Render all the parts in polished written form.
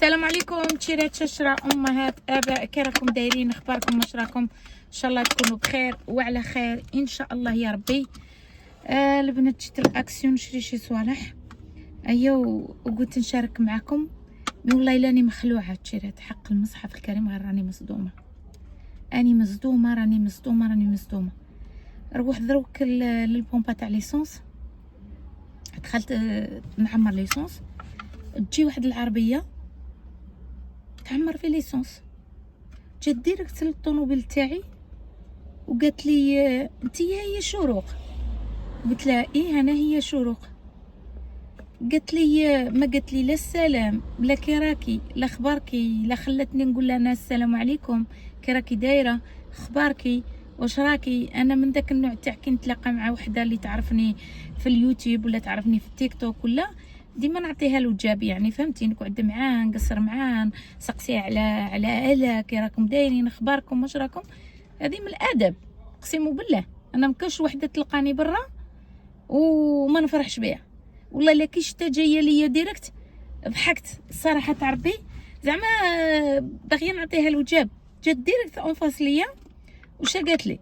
السلام عليكم تشيرات ششرة امهات اباء، كي راكم دايرين؟ اخباركم؟ واش راكم؟ ان شاء الله تكونوا بخير وعلى خير ان شاء الله يا ربي. البنات جيت الاكسيون نشري شي صوالح وقلت نشارك معكم. والله لاني مخلوعه تشيرات، حق المصحف الكريم غير راني مصدومه، اني مصدومه، راني مصدومه. نروح دروك للبومبا تاع ليسونس، دخلت نعمر ليسونس، تجي واحد العربيه تعمر في ليسونس، جات ديريكت للطوموبيل تاعي وقالت لي انتي هي شروق؟ قلت لها ايه انا هي شروق. قالت لي ما قالت لي لا السلام لا كي راكي لا خباركي، لا خلتني نقول لها السلام عليكم كي راكي دايره خباركي واش راكي. انا من داك النوع تاع كي نتلاقى مع وحده اللي تعرفني في اليوتيوب ولا تعرفني في التيك توك ولا ديما نعطيها له جاب، يعني فهمتي، نقعد معاه نقصر معاه نسقسيه على الا كي راكم دايرين اخباركم واش راكم. هذه من الادب، اقسم بالله انا مكاش وحده تلقاني برا وما نفرحش بها. والله الا كي شتا جايه ليا ديريكت ضحكت الصراحه تاع ربي، زعما باغيه نعطيها له جاب. جات ديريكت اون فاس ليا وش قالت لي؟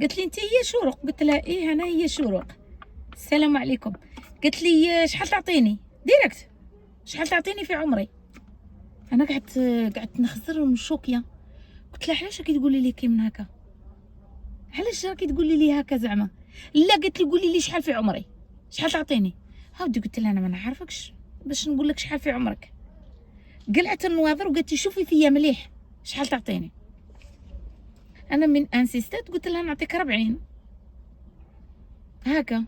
قالت لي انت هي شروق؟ قلت لها ايه انا هي شروق، السلام عليكم. قالت لي شحال تعطيني ديريكت؟ شحال تعطيني في عمري؟ انا قعدت نخزر ونشوكيا. قلت لها علاش راكي تقولي لي كي من هكا؟ علاش راكي تقولي لي هكا زعما؟ لا قالت لي قولي لي شحال في عمري، شحال تعطيني؟ هاودي قلت لها انا ما نعرفكش باش نقول لك شحال في عمرك. قلعت النواظر وقالت لي شوفي فيا مليح شحال تعطيني. انا من انسيستات قلت لها نعطيك 40 هكا،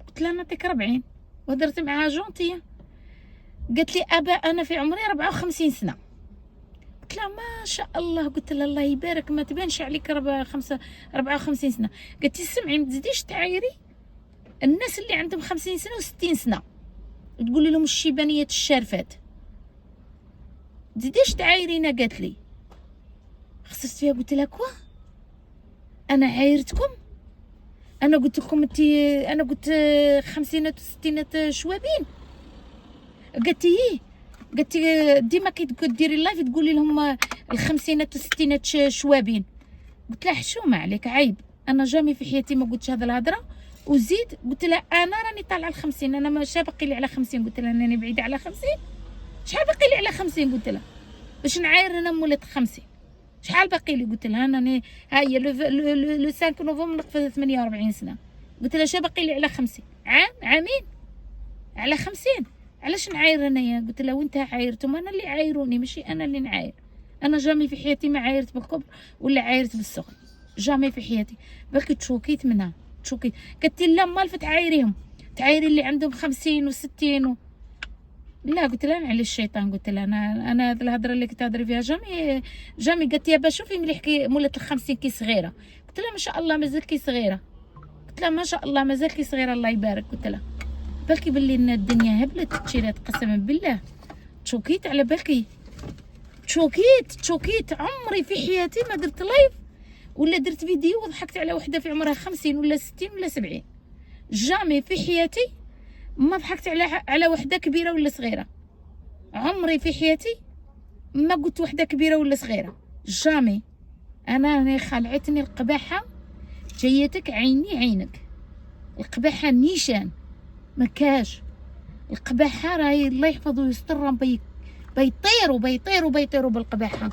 قلت لها نعطيك 40 وهدرت معاها جونتيه. قالت لي ابا انا في عمري 54 سنه. قلت لها ما شاء الله، قلت لها الله يبارك ما تبانش عليك 54 سنه. قالت لي سمعي ما تزيديش تعايري الناس اللي عندهم 50 سنه و60 سنه تقولي لهم الشيبانيات الشارفات، تزيديش تعايرينا. قالت لي خسرت فيها، قلت لها كوا انا عايرتكم؟ انا قلت لكم انت، انا قلت خمسينات وستينات شوابين؟ قالت لي قالت لي ديما كي ديري اللايف تقولي لهم الخمسينات والستينات شوابين. قلت لها حشومه عليك عيب، انا جامي في حياتي ما قلتش هذا الهضره. وزيد قلت لها انا راني طالعه ل 50، انا ماشي باقي لي على 50. قلت لها راني بعيده على 50، شحال باقي لي على 50؟ قلت لها باش نعاير انا مولات 50 شحال باقي لي؟ قلت لها انا ها هي لو 5 نوفمبر نقفز 48 سنه. قلت لها شا باقي لي على 50 عامين على 50، علاش نعاير انايا؟ قلت لها وانت عايرتم، انا اللي عايروني ماشي انا اللي نعاير. انا جامي في حياتي ما عايرت بالكبر ولا عايرت بالسخن، جامي في حياتي. بالك تشوكيت منها، تشوكيت. قالت لي لا مال تعايريهم، تعايري اللي عندهم 50 و60 لا. قلت لها على الشيطان، قلت لها انا هذه الهضره اللي كتهضري فيها جامي. قالت لي با شوفي مليح كي مولات ال50 كي صغيره. قلت لها ما شاء الله مازال كي صغيره، قلت لها ما شاء الله مازال كي صغيره الله يبارك. قلت لها بالكي باللي ان الدنيا هبلت تشيرات قسما بالله. تشوكيت على بالكي، تشوكيت عمري في حياتي ما درت لايف ولا درت فيديو وضحكت على وحده في عمرها 50 ولا 60 ولا 70. جامي في حياتي ما ضحكت على وحده كبيره ولا صغيره. عمري في حياتي ما قلت وحده كبيره ولا صغيره، جامي. انا خلعتني القباحه، جيتك عيني عينك. القباحه نيشان مكاش، القباحه راهي الله يحفظه ويستر بيطيروا بالقباحه.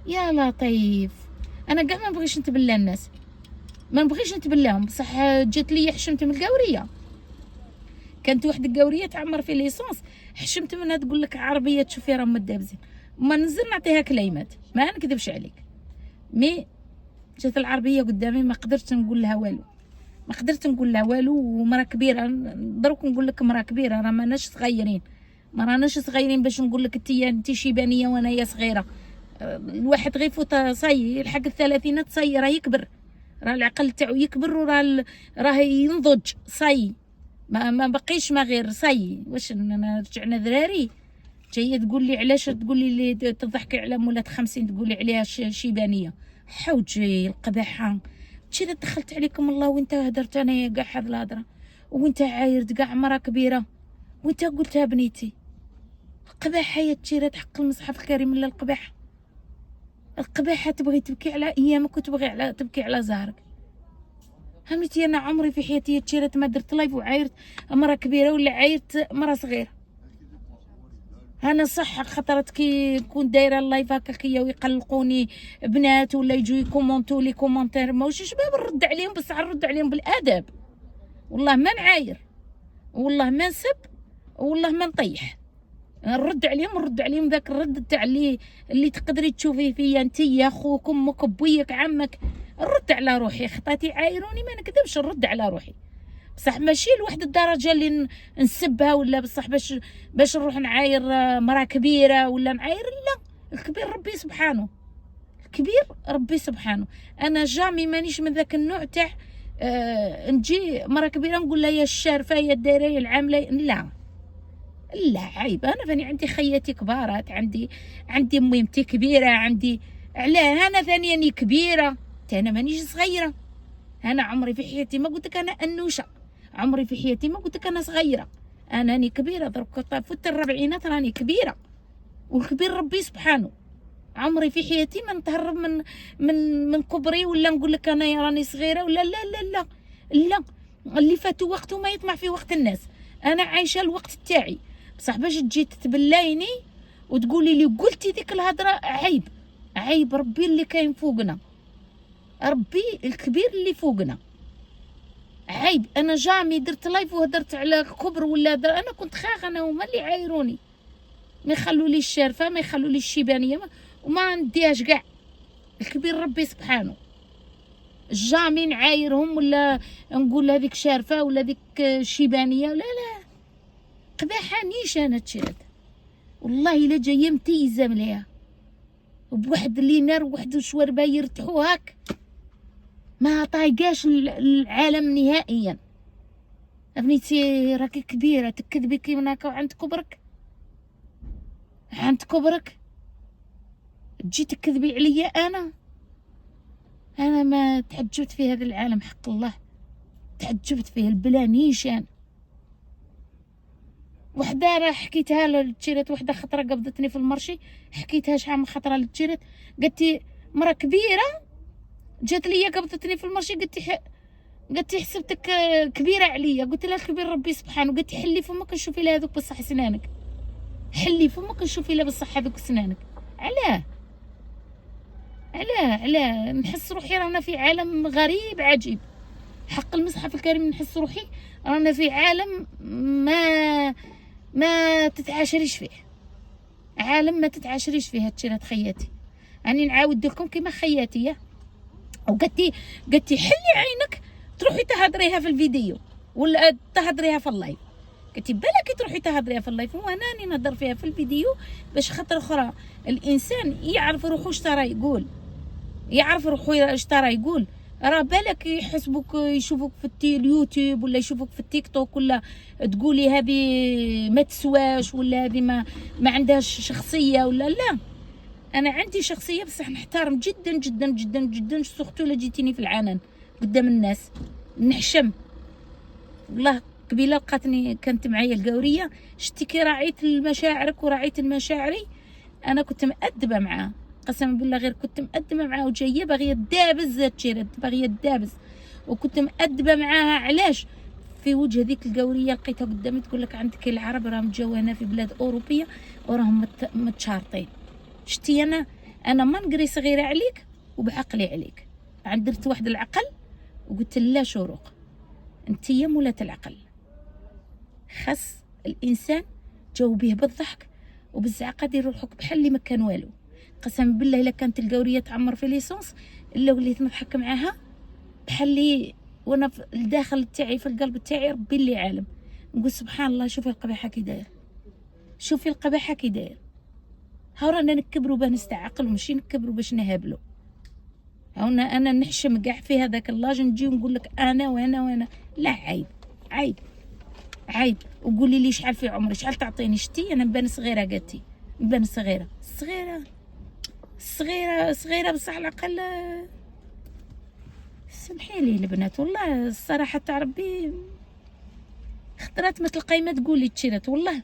يا لطيف انا كاع ما نبغيش نتبلى الناس، ما نبغيش نتبلاهم. بصح جات لي حشمت من القاوريه، كانت واحد القاوريه تعمر في ليسونس، حشمت منها تقول لك عربيه تشوفي راهم مدابزين، ما ننزل نعطيها كليمات ما نكذبش عليك. مي جات العربيه قدامي ما قدرت نقول لها والو، ومرا كبيره. دروك نقول لك مرا كبيره، راه ماناش صغيرين، ما راناش صغيرين باش نقول لك انت شيبانيه وانايا صغيره. الواحد غير يفوت صاي يلحق الثلاثينات صاي راه يكبر، راه العقل تاعو يكبر وراه ينضج صاي، ما بقيش ما غير صاي. واش رجعنا ذراري؟ جايه تقول لي علاش تقولي لي تضحكي على مولات 50 تقولي عليها شيبانيه؟ حوجي القباحه. شي دخلت عليكم الله وانت هدرت انا كاع هاد الهضره، وانت عايرت كاع مرا كبيره وانت قلتها بنيتي. القباحه يا تشيرات حق المصحف الكريم. لا القباحه، القباحه تبغي تبكي على ايامك وتبغي تبكي على زهرك. فهمتي؟ انا عمري في حياتي يا تشيرات ما درت لايف وعايرت مرة كبيره ولا عايرت مرة صغيره. انا صح خطرت كي نكون دايره اللايف هكاكيا ويقلقوني بنات ولا يجوا يكومونتو لي كومونتير ماوش شباب نرد عليهم، بس نرد عليهم بالادب. والله ما نعاير، والله ما نسب، والله ما نطيح. نرد عليهم ذاك الرد تاع اللي تقدري تشوفيه فيا انتي اخوك امك بويك عمك. نرد على روحي، خطاتي عايروني ما نكذبش، نرد على روحي. بصح ماشي لواحد الدرجه اللي نسبها ولا بصح باش نروح نعاير مراه كبيره ولا نعاير. لا، الكبير ربي سبحانه، الكبير ربي سبحانه. انا جامي مانيش من ذاك النوع تاع نجي مراه كبيره نقول لها يا الشارفه يا الدايره يا العامله. لا لا عيب. انا فاني عندي خياتي كبارات، عندي ميمتي كبيره، عندي علاه انا ثانيا كبيره، انا مانيش صغيره. انا عمري في حياتي ما قلت لك انا انوشه، عمري في حياتي ما قلت لك انا صغيره. انا راني كبيره درك فوت الربعينات راني كبيره، والكبير ربي سبحانه. عمري في حياتي ما نتهرب من كبري ولا نقول لك انا راني صغيره ولا لا لا لا لا. اللي فاتوا وقته ما يطمع في وقت الناس. انا عايشه الوقت تاعي. بصح باش تجي تتبلايني وتقولي لي قلتي ديك الهضره، عيب. عيب ربي اللي كاين فوقنا، ربي الكبير اللي فوقنا. عيب. انا جامي درت لايف وهدرت على كبر ولا انا كنت خاخ انا وما اللي عايروني، ما يخلوا لي الشارفه، ما يخلوا لي الشيبانيه، وما نديهاش كاع. الكبير ربي سبحانه. جامي نعايرهم ولا نقول هذيك شارفه ولا هذيك شيبانيه، لا لا قباحه نيش انا تشرد. والله الا جايه متيزه مليها وبواحد لينار وواحد الشواربه يرتحوا هاك، ما طايقاش العالم نهائيا. ابنيتي راكي كبيره تكذبي كي من هكا وعند كبرك، عند كبرك تجي تكذبي عليا. انا ما تعجبت في هذا العالم حق الله، تعجبت فيه البلا نيشان. وحده راه حكيتها للتشيرات، وحده خطره قبضتني في المرشي، حكيتها شحال من خطره للتشيرات. قالتي مرا كبيره جات ليا قبضتني في المرشي، قالت حسبتك كبيره عليا. قلت لها الكبير ربي سبحانه. قالت حلي فمك نشوفي لها هذوك بصح سنانك، حلي فمك نشوفي لها بصح هذوك سنانك. علاه نحس روحي رانا في عالم غريب عجيب. حق المصحف الكريم نحس روحي رانا في عالم ما تتعاشريش فيه، عالم ما تتعاشريش فيه. هادشي خياتي راني نعاود لكم كيما خياتي. وقالتي حلي عينك تروحي تهضريها في الفيديو ولا تهضريها في اللايف. قلتي بالك تروحي تهضريها في اللايف وانا راني نهضر فيها في الفيديو باش خاطر اخرى الانسان يعرف روحو اش ترى يقول، يعرف روحو اش ترى يقول. راه بالك يحسبوك يشوفوك في اليوتيوب ولا يشوفوك في التيك توك ولا تقولي هذه ما تسواش ولا هذه ما عندهاش شخصيه ولا لا. انا عندي شخصيه بصح نحترم جدا جدا جدا جدا، سورتو لا جيتيني في العنان قدام الناس نحشم. والله قبيله لقاتني كانت معايا القوريه، شتي كي راعيت مشاعرك وراعيت المشاعري. انا كنت مأدبه معاه قسما بالله، غير كنت مأدبه معاه وجايه باغيه دابز تشيرد، باغيه دابز، وكنت مأدبه معاها. علاش؟ في وجه هذيك القوريه لقيتها قدامي تقول لك عندك العرب راهم جاو هنا في بلاد اوروبيه وراهم متشارطين. شتي انا ما نقري صغيره عليك وبعقلي عليك. درت واحد العقل وقلت لا شروق انتيا مولاة العقل. خاص الانسان جاوبيه بالضحك وبالزعقه ديروا روحك بحال اللي ما كان والو. قسما بالله الا كانت القوريه تعمر في ليسونس الا وليت نضحك معاها بحال اللي وانا في الداخل تاعي في القلب تاعي ربي اللي عالم نقول سبحان الله. شوفي القبيحه كي داير، شوفي القبيحه كي داير. ها رانا نكبروا باش نستعقلوا ماشي نكبروا باش نهبلوا. انا نحشم كاع في هذاك اللاج نجي ونقول لك انا وانا لا عيب عيب عيب. وقولي لي شحال في عمري، شحال تعطيني. شتي انا نبان صغيره، قالتي نبان صغيره صغيره بصح على الاقل سمحي لي البنات. والله الصراحه تاع ربي خطرات مثل القايمه تقولي تشيرات، والله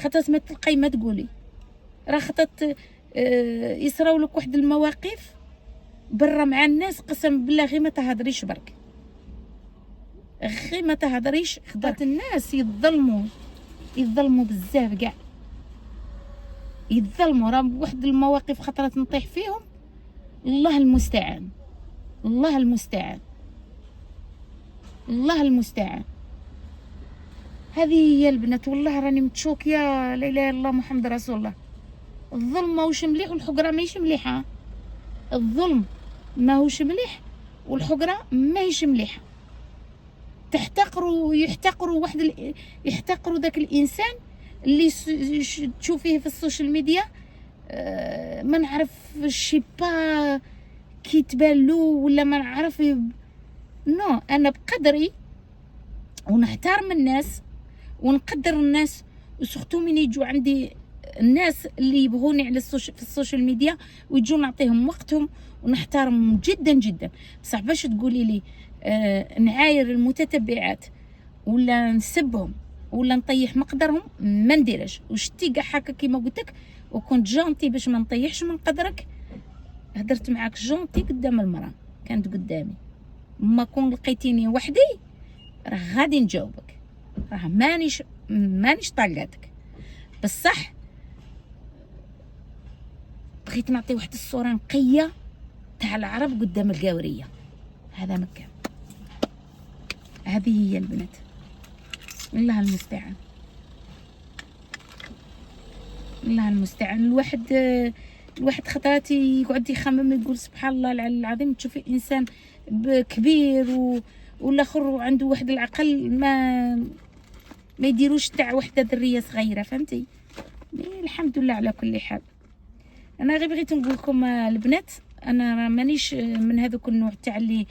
خاطر ما تلقاي ما تقولي، راه خاطر يصراو لك واحد المواقف برا مع الناس قسم بالله غير ما تهضريش برك، غير ما تهضريش. خاطر الناس يتظلموا بزاف كاع، يتظلموا. راه واحد المواقف خطرات نطيح فيهم، الله المستعان، الله المستعان، الله المستعان. هذه هي البنات. والله راني متشوكيه، لا اله الا الله محمد رسول الله. الظلم ماهوش مليح والحقره ماهيش مليحه. الظلم ماهوش مليح والحقره ماهيش مليحه. يحتقروا يحتقروا ذاك الانسان اللي تشوفيه في السوشيال ميديا. ما نعرف با كي تبان ولا ما نعرف. نو، انا بقدري ونحترم الناس ونقدر الناس، وسورتو من يجوا عندي الناس اللي يبغوني على في السوشيال ميديا ويجوا نعطيهم وقتهم ونحترمهم جدا جدا. بصح باش تقولي لي نعاير المتتبعات ولا نسبهم ولا نطيح مقدرهم، ما نديرش. وشتي كاع هكا كيما قلت لك، وكنت جونتي باش ما نطيحش من قدرك. هدرت معاك جونتي قدام المراه، كانت قدامي. ما كون لقيتيني وحدي راه غادي نجاوبك، راه مانيش طاقاتك. بصح بغيت نعطي واحد الصوره نقيه تاع العرب قدام القاوريه، هذا مكان. هذه هي البنات، الله المستعان، الله المستعان. الواحد خطرات يقعد يخمم يقول سبحان الله العظيم، تشوفي انسان كبير والاخر عنده واحد العقل ما يديروش تاع وحده ذريه صغيره، فهمتي؟ الحمد لله على كل حال. انا غير بغيت نقول لكم البنات، انا مانيش من هذوك النوع تاع اللي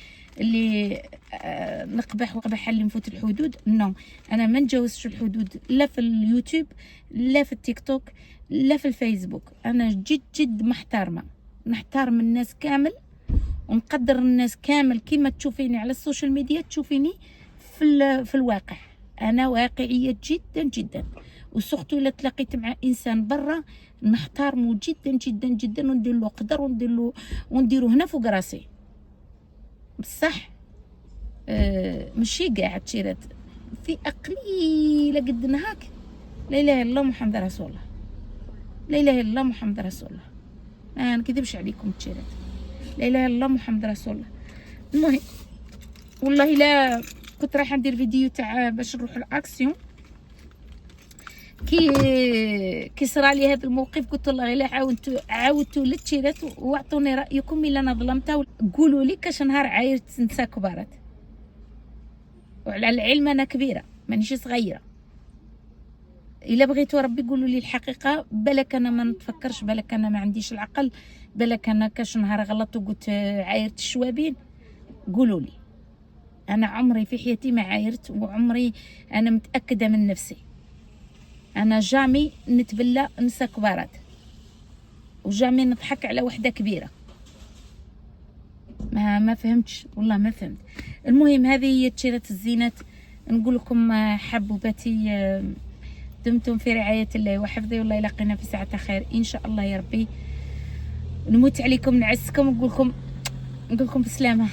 نقبح اللي نفوت الحدود. نو، انا ما نتجاوزش الحدود، لا في اليوتيوب لا في التيك توك لا في الفيسبوك. انا جد محترمه، نحترم الناس كامل ونقدر الناس كامل. كيما تشوفيني على السوشيال ميديا تشوفيني في الواقع. انا واقعيه جدا جدا، وسورتو الا تلاقيت مع انسان برا نحترمه جدا جدا جدا، وندير له قدر ونديرو هنا فوق راسي. بصح ماشي كاع التيرات في قليله قد نهاك. لا اله الا الله محمد رسول الله، لا اله الا الله محمد رسول الله. ما نكذبش عليكم التيرات، لا اله الا الله محمد رسول الله. المهم والله لا كنت رايحه ندير فيديو تاع باش نروح الاكسيون، كي صرا لي هذا الموقف قلت والله الا عاودتوا للتيرات واعطوني رايكم الا انا ظلمتها. قولوا لي كاش نهار عايرت نساء كبارات، وعلى العلم انا كبيره مانيش صغيره. الا بغيتوا ربي قولوا لي الحقيقه، بالك انا ما نتفكرش، بالك انا ما عنديش العقل، بالك انا كاش نهار غلطت وقلت عايرت الشوابين. قولوا لي. انا عمري في حياتي ما عايرت، وعمري انا متاكده من نفسي. انا جامي نتبلى نساء كبارات، وجامي نضحك على وحده كبيره. ما فهمتش والله، ما فهمت. المهم هذه هي التيرات الزينات. نقول لكم حبوباتي، دمتم في رعايه الله وحفظه، والله يلاقينا في ساعه خير ان شاء الله يا ربي. نموت عليكم نعسكم، نقول لكم بسلامه.